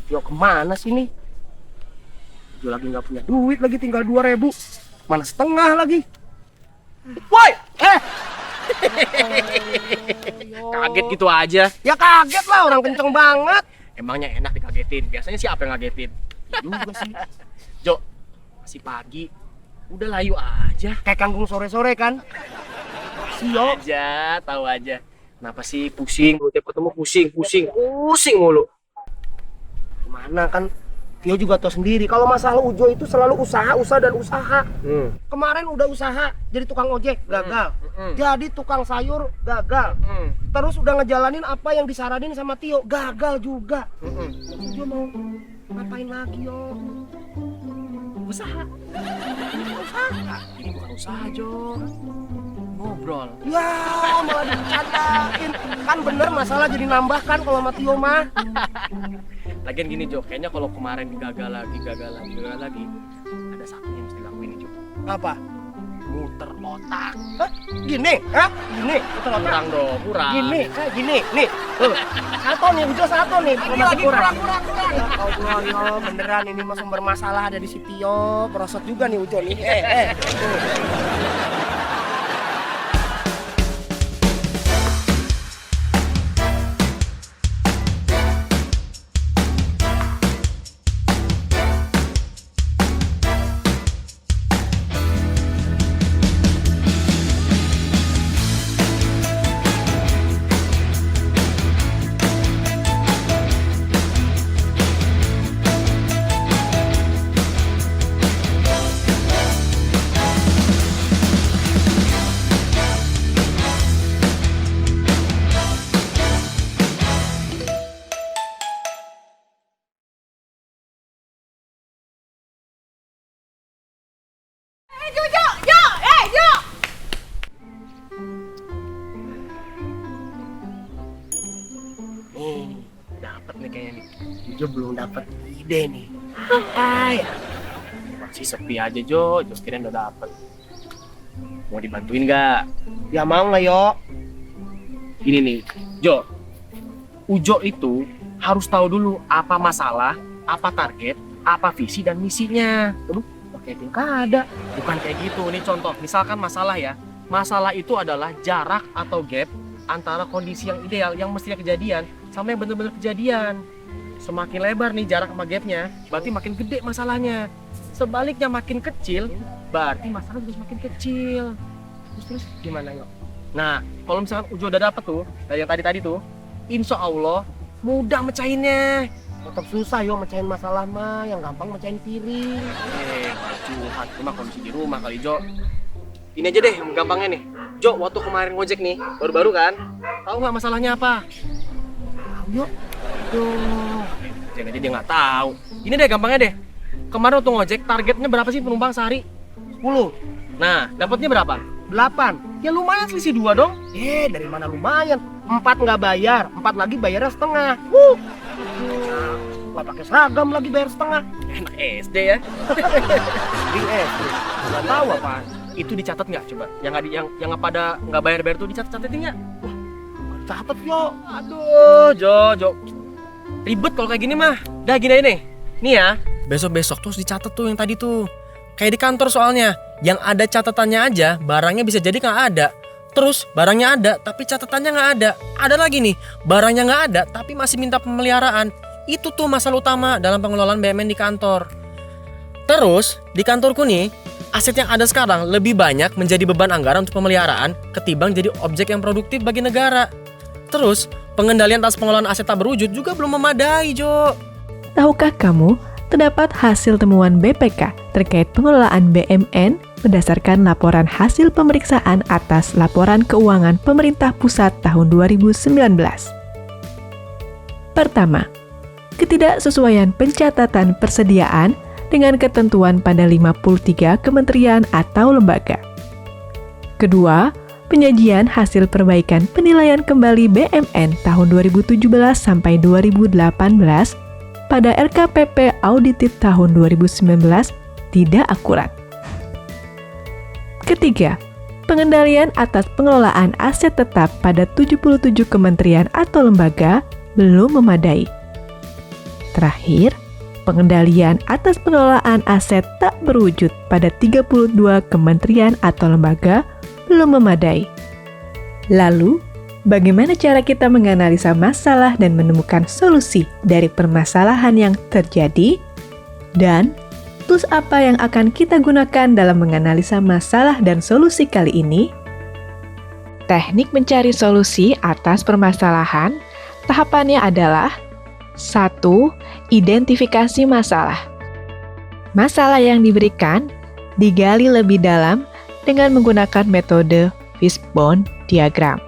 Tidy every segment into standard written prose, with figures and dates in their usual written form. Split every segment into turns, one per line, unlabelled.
Yo kemana sih nih? Yo lagi nggak punya duit lagi, tinggal 2.000. Mana setengah lagi? Woi,
Kaget gitu aja.
ya kaget lah, orang kenceng banget.
Emangnya enak dikagetin? Biasanya siapa yang ngagetin?
Ya juga sih.
Jo, masih pagi. Udah layu aja.
Kayak kangkung sore-sore kan? Sio.
Aja, tahu aja. Kenapa sih pusing? Lu tiap ketemu pusing mulu.
Gimana kan? Tio juga tahu sendiri. Kalau masalah Ujo itu selalu usaha dan usaha. Kemarin udah usaha jadi tukang ojek, gagal. Jadi tukang sayur, gagal. Terus udah ngejalanin apa yang disaranin sama Tio, gagal juga. Ujo mau ngapain lagi yo?
Usaha. Ini bukan usaha, Jo. Ngobrol.
Ya, malah dibicarain. Kan bener masalah jadi nambah kan kalau sama Tio mah.
Lagian gini, Jo. Kayaknya kalau kemarin gagal lagi, ada satu yang mesti lakuin nih, Jo.
Apa?
Muter otak.
Hah? Gini? Hah? Gini?
Kurang dong, kurang.
Gini, nih. Tuh. Satu nih, Ujo satu nih.
Ini lagi kurang.
Ya Allah, yo, beneran ini mah sumber masalah ada di si Tio. Merosot juga nih Ujo nih. Tuh. Nih, dapat nih kayaknya nih. Ujo belum dapat ide nih. Apa ya?
Masih sepi aja, Jo. Jo kirain udah dapet. Mau dibantuin nggak?
Ya mau nggak yo?
Gini nih, Jo. Ujo itu harus tahu dulu apa masalah, apa target, apa visi dan misinya. Aduh, pakai pilkada. Bukan kayak gitu. Nih contoh, misalkan masalah ya. Masalah itu adalah jarak atau gap antara kondisi yang ideal yang mestinya kejadian sama yang benar-benar kejadian. Semakin lebar nih jarak sama gapnya, berarti makin gede masalahnya. Sebaliknya makin kecil, berarti masalah juga semakin kecil. Terus gimana yuk? Nah, kalau misalkan Ujo udah dapet tuh, dari yang tadi tuh, insya Allah mudah mecahinnya.
Tetap susah yo mecahin masalah mah, yang gampang mecahin piring.
Curhat, cuma kondisi di rumah kali Jo. Ini aja deh gampangnya nih. Jo, waktu kemarin ngojek nih, baru-baru kan? Tahu nggak masalahnya apa?
Yo,
Duh, jangan aja dia nggak tahu. Ini deh gampangnya deh. Kemarin waktu ngojek, targetnya berapa sih penumpang sehari?
10,
Nah, dapatnya berapa?
8.
Ya lumayan selisih 2 dong.
Dari mana lumayan? 4 nggak bayar, 4 lagi bayarnya setengah. Nggak pakai seragam lagi bayar setengah.
Enak SD ya.
Di nggak tahu apa.
Itu dicatat nggak coba? Yang pada nggak bayar-bayar tuh dicatat-catatin nggak?
Catat yo.
Aduh, Jo. Ribet kalau kayak gini mah. Dah gini aja nih. Nih ya, besok-besok terus dicatat tuh yang tadi tuh. Kayak di kantor soalnya. Yang ada catatannya aja, barangnya bisa jadi nggak ada. Terus barangnya ada, tapi catatannya nggak ada. Ada lagi nih, barangnya nggak ada, tapi masih minta pemeliharaan. Itu tuh masalah utama dalam pengelolaan BUMN di kantor. Terus, di kantorku nih, aset yang ada sekarang lebih banyak menjadi beban anggaran untuk pemeliharaan ketimbang jadi objek yang produktif bagi negara. Terus, pengendalian atas pengelolaan aset tak berwujud juga belum memadai, Jo.
Tahukah kamu, terdapat hasil temuan BPK terkait pengelolaan BUMN berdasarkan laporan hasil pemeriksaan atas laporan keuangan pemerintah pusat tahun 2019. Pertama, ketidaksesuaian pencatatan persediaan dengan ketentuan pada 53 kementerian atau lembaga. Kedua, penyajian hasil perbaikan penilaian kembali BUMN tahun 2017 sampai 2018 pada LKPP audited tahun 2019 tidak akurat. Ketiga, pengendalian atas pengelolaan aset tetap pada 77 kementerian atau lembaga belum memadai. terakhir, pengendalian atas pengelolaan aset tak berwujud pada 32 kementerian atau lembaga belum memadai. Lalu, bagaimana cara kita menganalisa masalah dan menemukan solusi dari permasalahan yang terjadi? Dan tools apa yang akan kita gunakan dalam menganalisa masalah dan solusi kali ini? Teknik mencari solusi atas permasalahan, tahapannya adalah 1. Identifikasi masalah. Masalah yang diberikan digali lebih dalam dengan menggunakan metode fishbone diagram.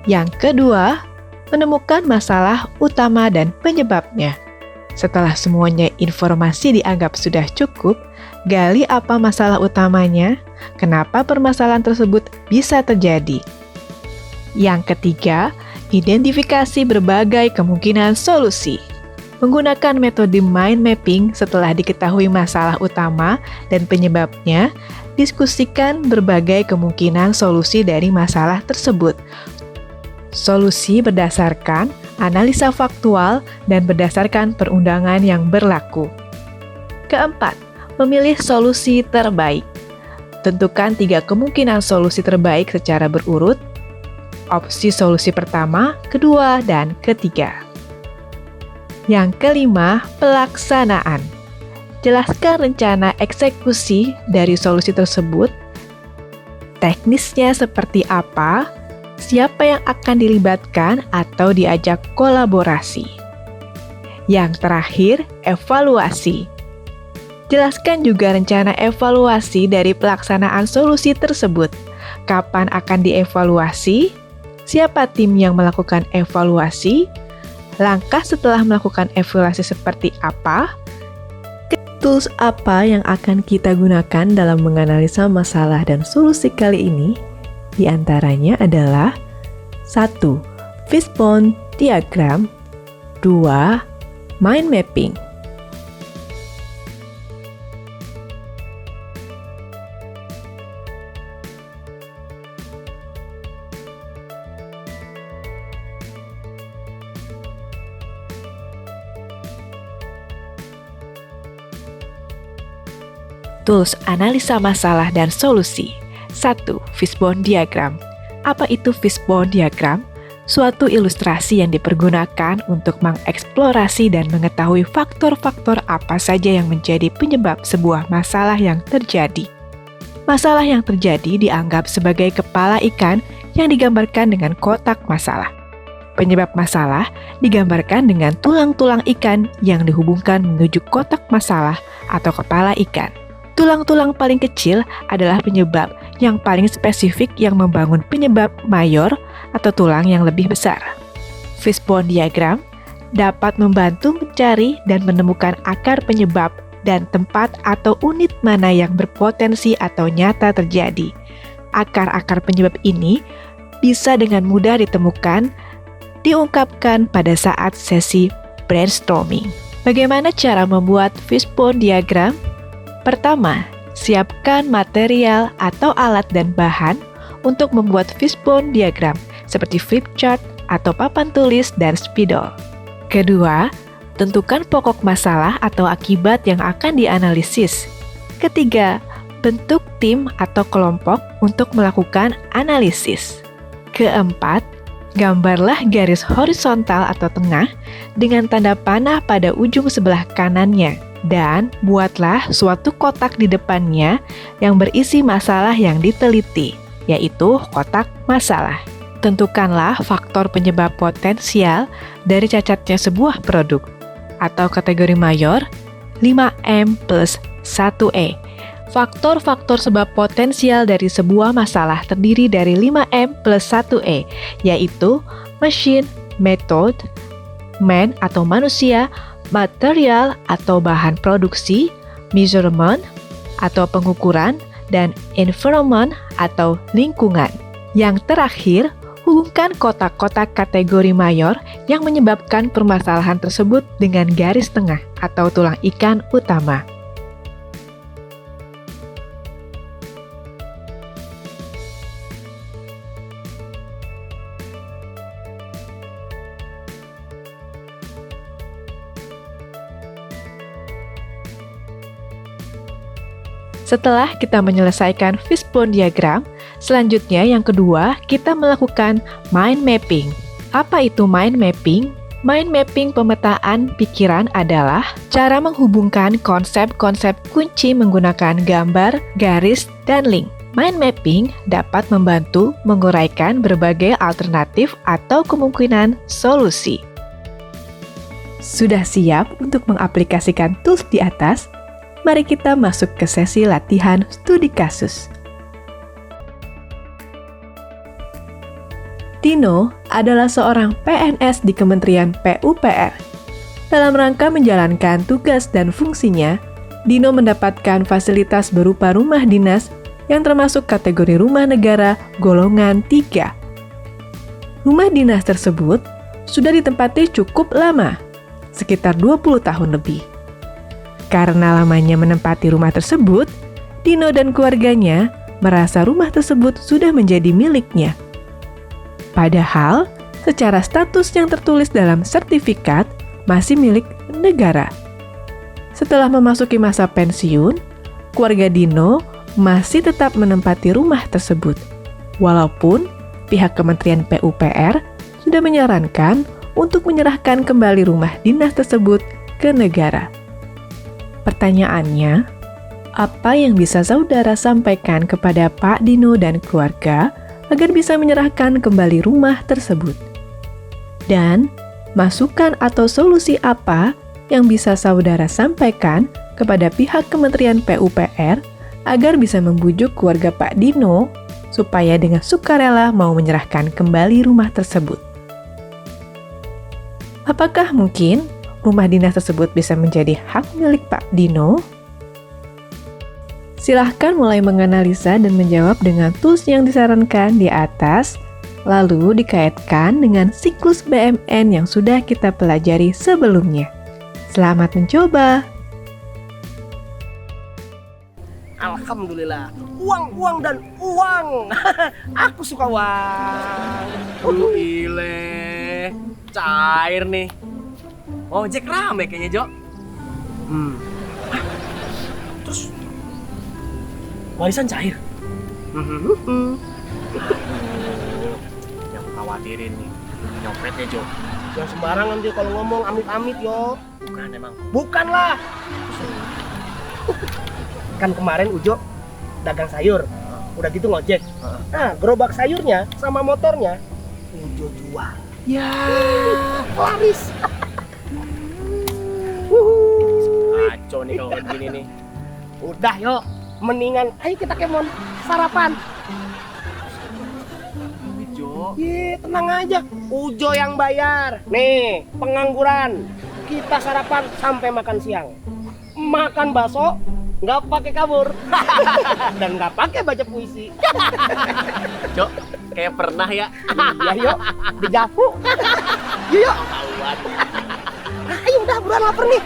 Yang kedua, menemukan masalah utama dan penyebabnya. Setelah semuanya informasi dianggap sudah cukup, gali apa masalah utamanya, kenapa permasalahan tersebut bisa terjadi. Yang ketiga, identifikasi berbagai kemungkinan solusi. Menggunakan metode mind mapping setelah diketahui masalah utama dan penyebabnya, diskusikan berbagai kemungkinan solusi dari masalah tersebut. Solusi berdasarkan analisa faktual dan berdasarkan perundangan yang berlaku. Keempat, memilih solusi terbaik. Tentukan 3 kemungkinan solusi terbaik secara berurut. Opsi solusi pertama, kedua, dan ketiga. Yang kelima, pelaksanaan. Jelaskan rencana eksekusi dari solusi tersebut. Teknisnya seperti apa, siapa yang akan dilibatkan atau diajak kolaborasi. Yang terakhir, evaluasi. Jelaskan juga rencana evaluasi dari pelaksanaan solusi tersebut. Kapan akan dievaluasi? Siapa tim yang melakukan evaluasi? Langkah setelah melakukan evaluasi seperti apa? Tools apa yang akan kita gunakan dalam menganalisa masalah dan solusi kali ini? Di antaranya adalah 1. Fishbone diagram. 2. Mind mapping. Tools analisa masalah dan solusi. 1. Fishbone diagram. Apa itu fishbone diagram? Suatu ilustrasi yang dipergunakan untuk mengeksplorasi dan mengetahui faktor-faktor apa saja yang menjadi penyebab sebuah masalah yang terjadi. Masalah yang terjadi dianggap sebagai kepala ikan yang digambarkan dengan kotak masalah. Penyebab masalah digambarkan dengan tulang-tulang ikan yang dihubungkan menuju kotak masalah atau kepala ikan. Tulang-tulang paling kecil adalah penyebab yang paling spesifik yang membangun penyebab mayor atau tulang yang lebih besar. Fishbone diagram dapat membantu mencari dan menemukan akar penyebab dan tempat atau unit mana yang berpotensi atau nyata terjadi. Akar-akar penyebab ini bisa dengan mudah ditemukan, diungkapkan pada saat sesi brainstorming. Bagaimana cara membuat fishbone diagram? Pertama, siapkan material atau alat dan bahan untuk membuat fishbone diagram seperti flip chart atau papan tulis dan spidol. Kedua, tentukan pokok masalah atau akibat yang akan dianalisis. Ketiga, bentuk tim atau kelompok untuk melakukan analisis. Keempat, gambarlah garis horizontal atau tengah dengan tanda panah pada ujung sebelah kanannya. Dan buatlah suatu kotak di depannya yang berisi masalah yang diteliti, yaitu kotak masalah. Tentukanlah faktor penyebab potensial dari cacatnya sebuah produk, atau kategori mayor 5M plus 1E. Faktor-faktor sebab potensial dari sebuah masalah terdiri dari 5M plus 1E, yaitu machine, method, man atau manusia, material atau bahan produksi, measurement atau pengukuran, dan environment atau lingkungan. Yang terakhir, hubungkan kotak-kotak kategori mayor yang menyebabkan permasalahan tersebut dengan garis tengah atau tulang ikan utama. Setelah kita menyelesaikan fishbone diagram, selanjutnya yang kedua, kita melakukan mind mapping. Apa itu mind mapping? Mind mapping pemetaan pikiran adalah cara menghubungkan konsep-konsep kunci menggunakan gambar, garis, dan link. Mind mapping dapat membantu menguraikan berbagai alternatif atau kemungkinan solusi. Sudah siap untuk mengaplikasikan tools di atas? Mari kita masuk ke sesi latihan studi kasus. Dino adalah seorang PNS di Kementerian PUPR. Dalam rangka menjalankan tugas dan fungsinya, Dino mendapatkan fasilitas berupa rumah dinas yang termasuk kategori rumah negara golongan 3. Rumah dinas tersebut sudah ditempati cukup lama, sekitar 20 tahun lebih. Karena lamanya menempati rumah tersebut, Dino dan keluarganya merasa rumah tersebut sudah menjadi miliknya. Padahal, secara status yang tertulis dalam sertifikat masih milik negara. Setelah memasuki masa pensiun, keluarga Dino masih tetap menempati rumah tersebut, walaupun pihak Kementerian PUPR sudah menyarankan untuk menyerahkan kembali rumah dinas tersebut ke negara. Pertanyaannya, apa yang bisa saudara sampaikan kepada Pak Dino dan keluarga agar bisa menyerahkan kembali rumah tersebut? Dan masukan atau solusi apa yang bisa saudara sampaikan kepada pihak Kementerian PUPR agar bisa membujuk keluarga Pak Dino supaya dengan sukarela mau menyerahkan kembali rumah tersebut? Apakah mungkin rumah dinas tersebut bisa menjadi hak milik Pak Dino? Silahkan mulai menganalisa dan menjawab dengan tools yang disarankan di atas, lalu dikaitkan dengan siklus BMN yang sudah kita pelajari sebelumnya. Selamat mencoba!
Alhamdulillah, uang dan uang. Aku suka uang.
Ile, cair nih. Ojek rame kayaknya, Jo. Terus warisan cair. Yang khawatirin nih, nyopetnya, Jo.
Yang sembarangan dia kalau ngomong amit-amit yo.
Bukan emang.
Bukan lah. Kan kemarin Ujo dagang sayur, udah gitu ngojek. Nah, gerobak sayurnya sama motornya Ujo jual.
Ya,
Laris.
kacau nih kalau kayak gini nih.
Udah yuk, mendingan ayo kita kemon sarapan.
Jo.
Tenang aja, Ujo yang bayar. Nih, pengangguran. Kita sarapan sampai makan siang. Makan bakso, nggak pakai kabur. Dan nggak pakai baca puisi.
Jo, kayak pernah ya.
Ya yuk, dijapu. Yuk.
Tahuan.
Ayo udah buruan lapar nih.